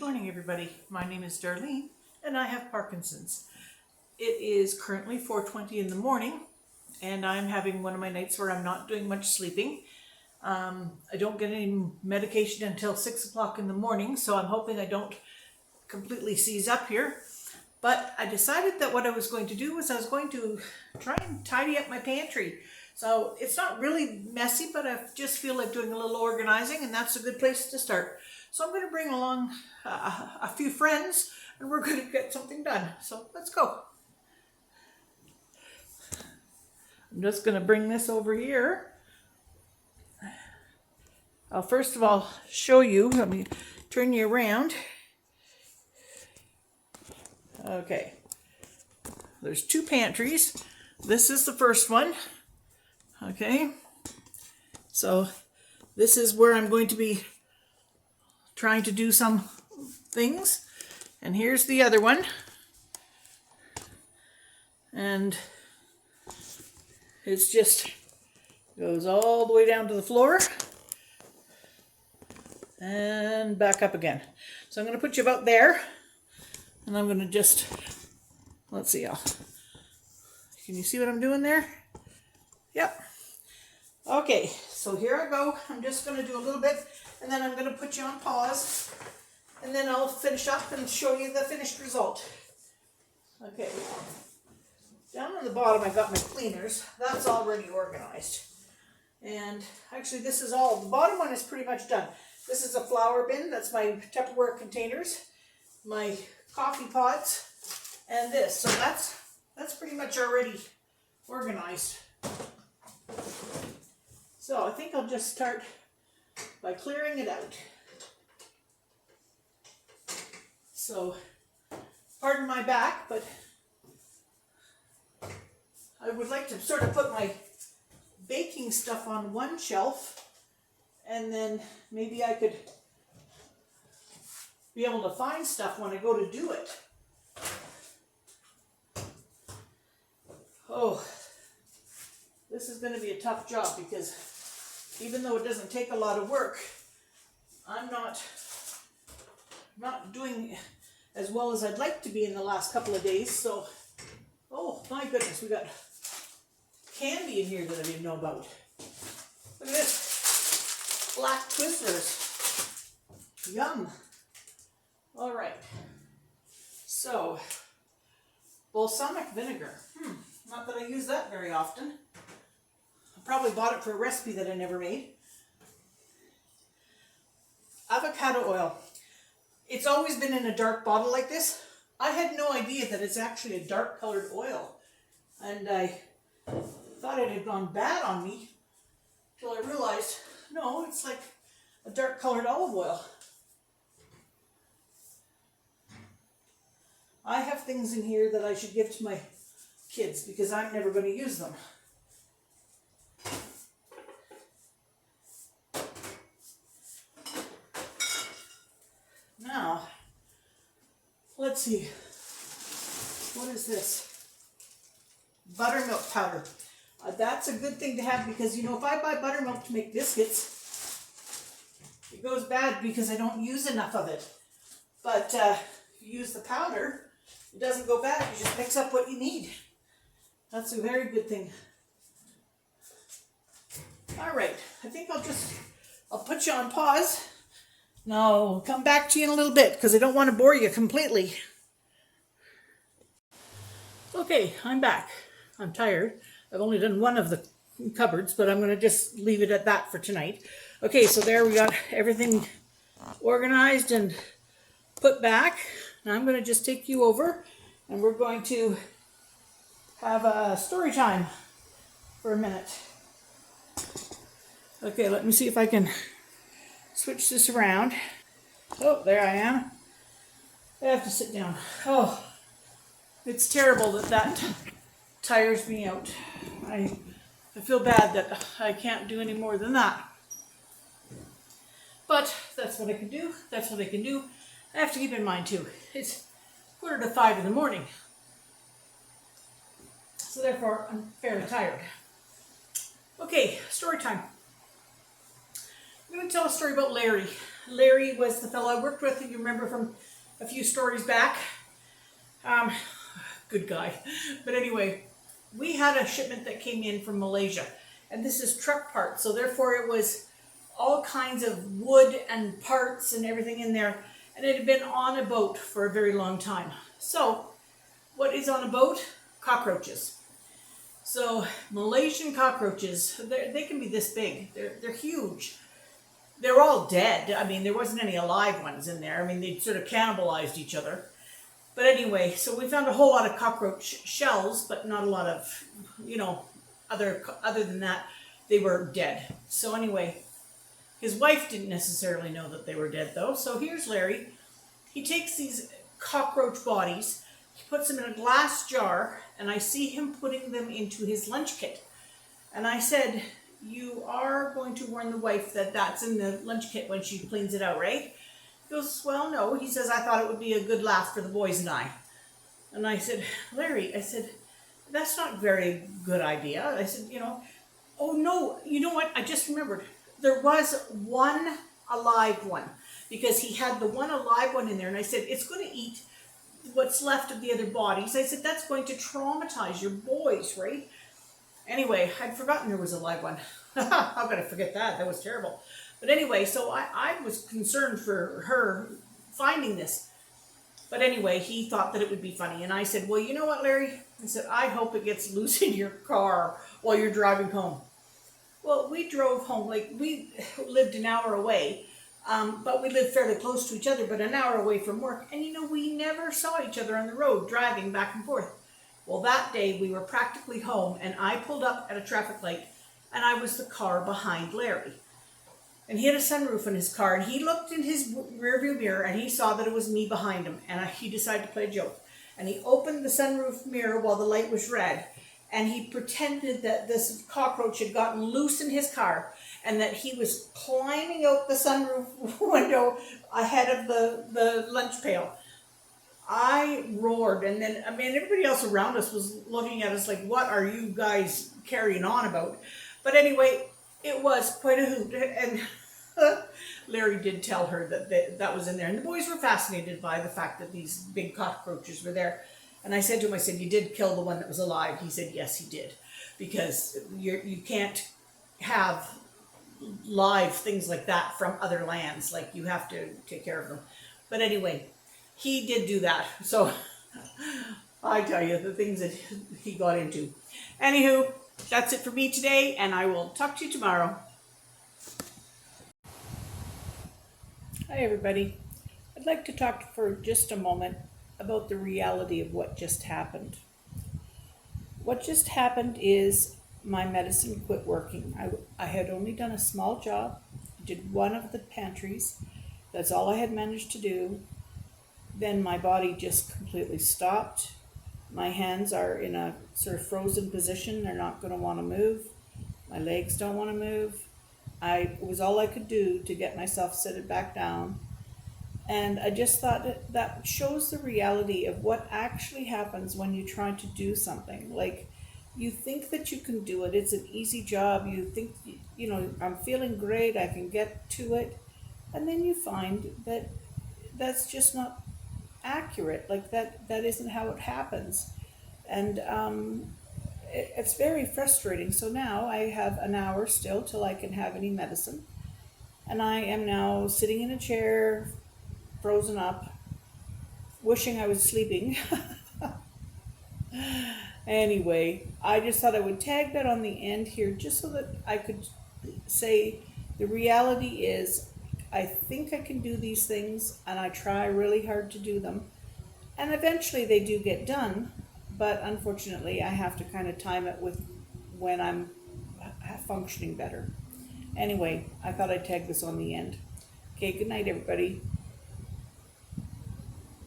morning, everybody. My name is Darlene, and I have Parkinson's. It is currently 4:20 in the morning, and I'm having one of my nights where I'm not doing much sleeping. I don't get any medication until 6 o'clock in the morning, so I'm hoping I don't completely seize up here. But I decided that what I was going to do was I was going to try and tidy up my pantry. So it's not really messy, but I just feel like doing a little organizing, and that's a good place to start. So I'm going to bring along a few friends, and we're going to get something done. So let's go. I'm just going to bring this over here. I'll first of all show you. Let me turn you around. Okay. There's two pantries. This is the first one. Okay. So this is where I'm going to be trying to do some things, and here's the other one, and it's just goes all the way down to the floor and back up again. So I'm going to put you about there, and I'm going to just, let's see, can you see what I'm doing there? Yep. Okay, so here I go. I'm just going to do a little bit, and then I'm going to put you on pause, and then I'll finish up and show you the finished result. Okay, down on the bottom I got my cleaners. That's already organized. And actually this is all, the bottom one is pretty much done. This is a flour bin. That's my Tupperware containers, my coffee pots, and this. So that's pretty much already organized. So I think I'll just start by clearing it out. So, pardon my back, but I would like to sort of put my baking stuff on one shelf, and then maybe I could be able to find stuff when I go to do it. Oh, this is going to be a tough job because even though it doesn't take a lot of work, I'm not doing as well as I'd like to be in the last couple of days. So, oh my goodness, we got candy in here that I didn't know about. Look at this, black Twizzlers. Yum. All right. So, balsamic vinegar. Not that I use that very often. I probably bought it for a recipe that I never made. Avocado oil. It's always been in a dark bottle like this. I had no idea that it's actually a dark colored oil. And I thought it had gone bad on me until I realized, no, it's like a dark colored olive oil. I have things in here that I should give to my kids because I'm never going to use them. Now, let's see, what is this? Buttermilk powder. That's a good thing to have because, you know, if I buy buttermilk to make biscuits, it goes bad because I don't use enough of it. But if you use the powder, it doesn't go bad. You just mix up what you need. That's a very good thing. All right, I think I'll put you on pause. Now, I'll come back to you in a little bit because I don't want to bore you completely. Okay, I'm back. I'm tired. I've only done one of the cupboards, but I'm going to just leave it at that for tonight. Okay, so there we got everything organized and put back. Now I'm going to just take you over and we're going to have a story time for a minute. Okay, let me see if I can switch this around. Oh, there I am. I have to sit down. Oh, it's terrible that tires me out. I feel bad that I can't do any more than that. But that's what I can do. That's what I can do. I have to keep in mind too, it's 4:45 in the morning. So therefore, I'm fairly tired. Okay, story time. I'm going to tell a story about Larry. Larry was the fellow I worked with, you remember from a few stories back. Good guy. But anyway, we had a shipment that came in from Malaysia, and this is truck parts, so therefore it was all kinds of wood and parts and everything in there, and it had been on a boat for a very long time. So what is on a boat? Cockroaches. So Malaysian cockroaches, they can be this big. They're huge. They're all dead. I mean, there wasn't any alive ones in there. I mean, they sort of cannibalized each other. But anyway, so we found a whole lot of cockroach shells, but not a lot of, other than that, they were dead. So anyway, his wife didn't necessarily know that they were dead though. So here's Larry. He takes these cockroach bodies, he puts them in a glass jar, and I see him putting them into his lunch kit. And I said, you are going to warn the wife that that's in the lunch kit when she cleans it out, right? He goes, well, no. He says, I thought it would be a good laugh for the boys and I. And I said, Larry, I said, that's not a very good idea. I said, oh no, you know what? I just remembered. There was one alive one, because he had the one alive one in there. And I said, it's going to eat what's left of the other bodies. I said, that's going to traumatize your boys, right? Anyway, I'd forgotten there was a live one. How could I forget that? That was terrible. But anyway, so I was concerned for her finding this. But anyway, he thought that it would be funny. And I said, well, you know what, Larry? I said, I hope it gets loose in your car while you're driving home. Well, we drove home, like we lived an hour away, but we lived fairly close to each other, but an hour away from work. And we never saw each other on the road driving back and forth. Well, that day we were practically home, and I pulled up at a traffic light, and I was the car behind Larry. And he had a sunroof in his car, and he looked in his rearview mirror, and he saw that it was me behind him, and he decided to play a joke. And he opened the sunroof mirror while the light was red, and he pretended that this cockroach had gotten loose in his car, and that he was climbing out the sunroof window ahead of the lunch pail. I roared, and then, everybody else around us was looking at us like, what are you guys carrying on about? But anyway, it was quite a hoot, and Larry did tell her that that was in there, and the boys were fascinated by the fact that these big cockroaches were there. And I said to him, you did kill the one that was alive? He said, yes, he did, because you can't have live things like that from other lands. Like, you have to take care of them. But anyway, he did do that. So I tell you, the things that he got into. Anywho, that's it for me today, and I will talk to you tomorrow. Hi, everybody. I'd like to talk for just a moment about the reality of what just happened. What just happened is my medicine quit working. I had only done a small job. I did one of the pantries. That's all I had managed to do. Then my body just completely stopped. My hands are in a sort of frozen position. They're not going to want to move. My legs don't want to move. It was all I could do to get myself seated back down. And I just thought that shows the reality of what actually happens when you try to do something. Like, you think that you can do it. It's an easy job. You think, I'm feeling great. I can get to it. And then you find that that's just not accurate. Like, that isn't how it happens. And it's very frustrating. So now I have an hour still till I can have any medicine. And I am now sitting in a chair, frozen up, wishing I was sleeping. Anyway, I just thought I would tag that on the end here just so that I could say the reality is I think I can do these things, and I try really hard to do them, and eventually they do get done, but unfortunately I have to kind of time it with when I'm functioning better. Anyway, I thought I'd tag this on the end. Okay, good night, everybody.